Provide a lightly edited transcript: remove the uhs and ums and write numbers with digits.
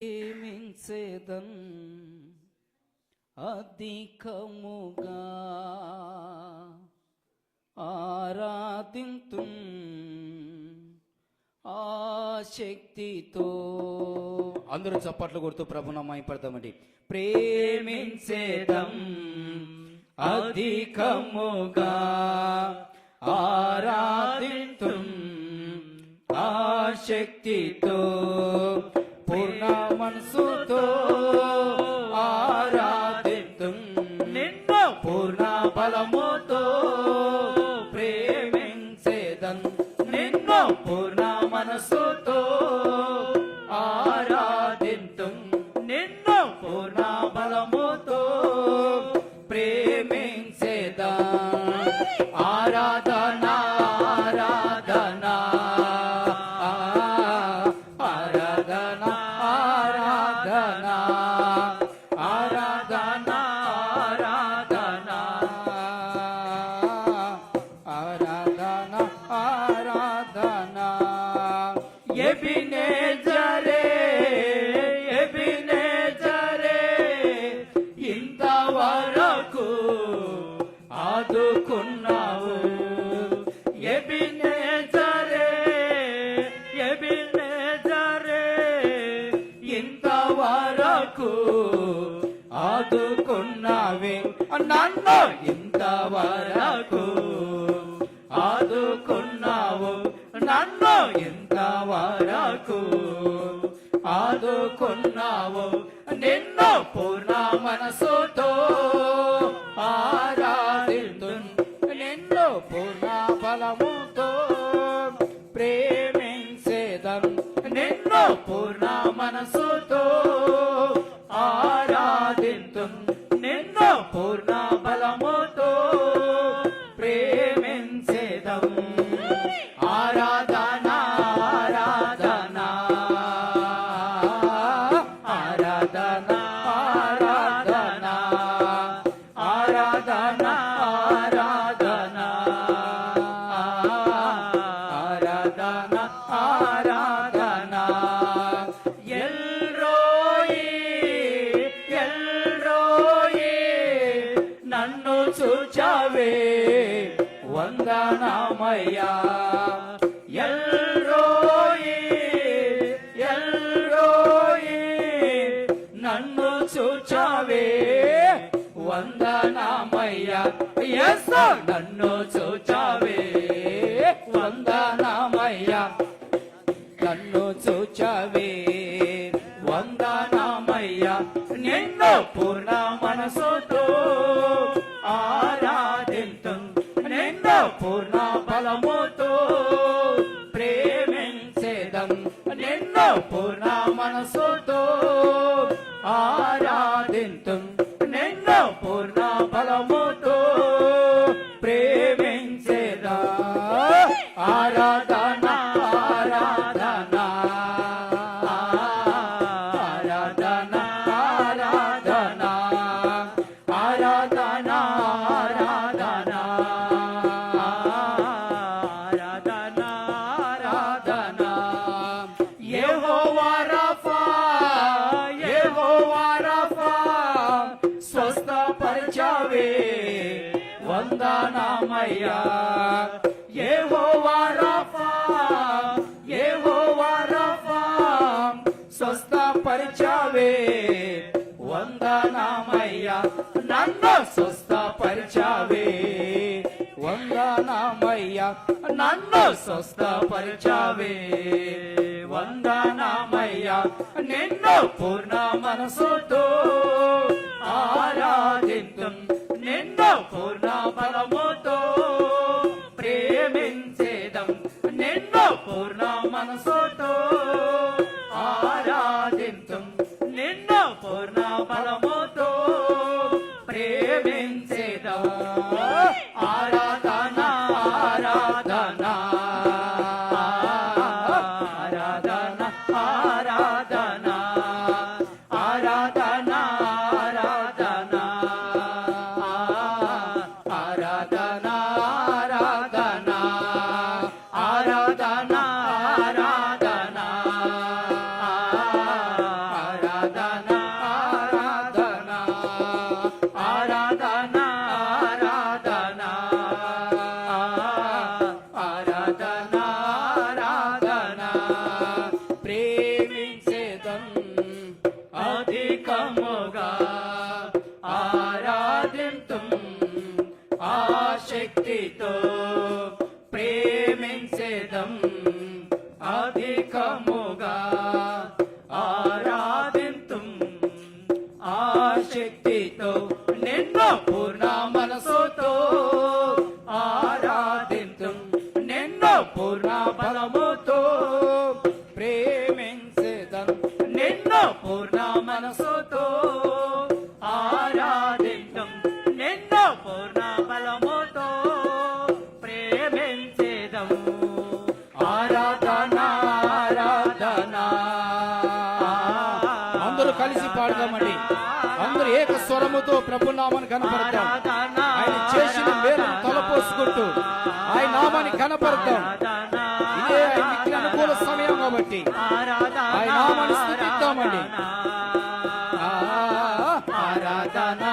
ప్రేమించేదన్ అధికముగా ఆరాధింతున్ ఆశక్తితో. అందరూ చప్పట్లు కొడుతూ ప్రభునామాన్ని పడతామండి. ప్రేమించేదం అధికముగా ఆరాధింతున్ ఆశక్తితో పూర్ణ మనసుతో ఆరాధింతుం నిన్ను పూర్ణ బలముతో ప్రేమించేదన్ నిన్ను పూర్ణ మనసుతో ఆరాధింతుం నిన్ను పూర్ణ బలముతో ప్రేమించేదన్. ఆరాధన ఆరాధన ఆరాధన ఆరాధన ఆరాధన ఆరాధన ఆరాధన ఎబినేజరే ఎబినేజరే ఇంతవరకు ఆదుకున్నావు. ఎబినేజరే ఎబినేజరే ఇంతవరకు ఆదుకున్నావే నన్ను ఇంతవరకు ఆదుకున్నావు నన్ను ఇంతవరకు ఆదుకున్నావు. నిన్ను పూర్ణ మనసుతో ఆరాధింతున్ నిన్ను పూర్ణ బలముతో ప్రేమించేదన్ నిన్ను పూర్ణ మనసుతో ఆరాధింతున్ నిన్ను పూర్ణ బలముతో ప్రేమించేదం. ఆరాధన ఆరాధన ఆరాధన ఆరాధన ఆరాధన ఆరాధన ఆరాధన ఆరాధన ఎల్రోయి ఎల్రోయి నన్ను చూచావే వందనామయ్యా. ఎల్రోయి ఎల్రోయి నన్ను చూచావే వందనామయ్యా. యేసు నన్ను చూచావే వందనామయ్యా. నన్ను చూచావే వందనామయ్యా. నిన్ను పూర్ణ మనసుతో ఆరాధింతున్ నిన్ను పూర్ణ బలముతో ప్రేమించేదం నిన్ను పూర్ణ మనసుతో ఆరాధింతున్ నిన్ను పూర్ణ బలముతో ప్రేమించేదా. ఆరాధన ఆరాధన ఆరాధన ఆరాధన ఆరాధన ఆరాధన ఆరాధన ఆరాధన యెహోవా రఫా యెహోవా రఫా స్వస్థపరచావే వందనామయ్యా. యెహోవా రఫా యెహోవా రఫా స్వస్థపరచావే వందనామయ్యా. నన్ను స్వస్థపరచావే వందనామయ్యా. నన్ను స్వస్థపరచావే వందనామయ్యా. నిన్ను పూర్ణ మనసుతో ఆరాధింతున్ నిన్ను పూర్ణ బలముతో ప్రేమించేదం నిన్ను పూర్ణ మనసుతో ఆరాధింతున్ నిన్ను పూర్ణ బలముతో ప్రేమించేదం. ఆరాధన ఆరాధన ఆరాధన ఆరాధన ఆరాధన ఆరాధన ఆరాధన ఆరాధన ఆరాధన ఆరాధన ప్రేమించేదం అధికముగా ఆరాధింతుం ఆశక్తితో ప్రేమించేదం అధికముగా ఆరాధింతుం ఆశక్తితో నిన్ను పూర్ణ మనసుతో ఆరాధింతుం నిన్ను పూర్ణ బలముతో ప్రేమించేదం నిన్ను పూర్ణ మనసుతో ఆరాధింతుం నిన్ను పూర్ణ బలముతో ప్రేమించేదం ఆరాధన ఆరాధన అందరూ కలిసి పాడదామండి. అందరూ ఏక స్వరముతో ప్రభు నామాన్ని కనపడతాం. ఆయన చేసిన మేలును తలపోసుకుంటూ ఆయన నామాన్ని కనపడతాం. ఇదే ఆయనకి అనుకూల సమయం కాబట్టి ఆయన నామాన్ని స్తుతిద్దామండి. ఆరాధన